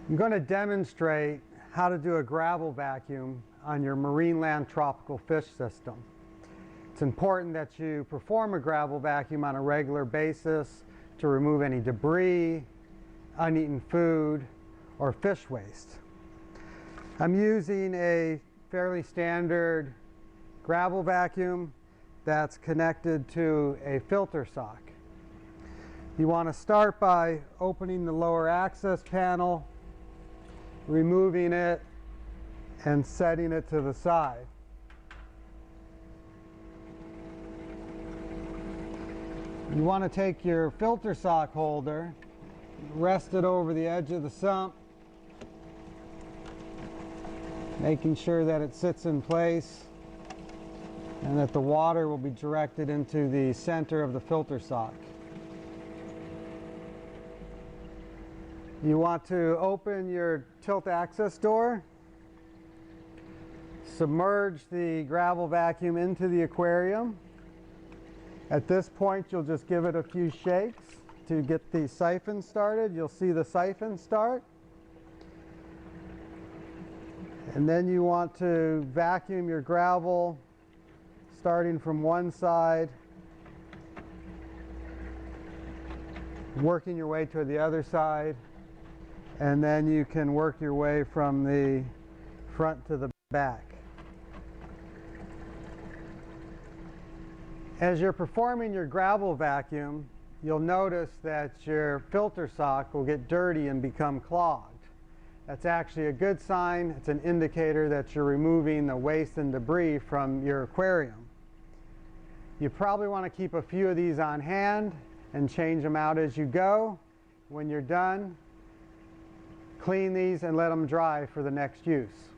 I'm going to demonstrate how to do a gravel vacuum on your Marineland tropical fish system. It's important that you perform a gravel vacuum on a regular basis to remove any debris, uneaten food, or fish waste. I'm using a fairly standard gravel vacuum that's connected to a filter sock. You want to start by opening the lower access panel, removing it, and setting it to the side. You want to take your filter sock holder, rest it over the edge of the sump, making sure that it sits in place and that the water will be directed into the center of the filter sock. You want to open your tilt access door, submerge the gravel vacuum into the aquarium. At this point, you'll just give it a few shakes to get the siphon started. You'll see the siphon start. And then you want to vacuum your gravel starting from one side, working your way to the other side, and then you can work your way from the front to the back. As you're performing your gravel vacuum, you'll notice that your filter sock will get dirty and become clogged. That's actually a good sign. It's an indicator that you're removing the waste and debris from your aquarium. You probably want to keep a few of these on hand and change them out as you go. When you're done, clean these and let them dry for the next use.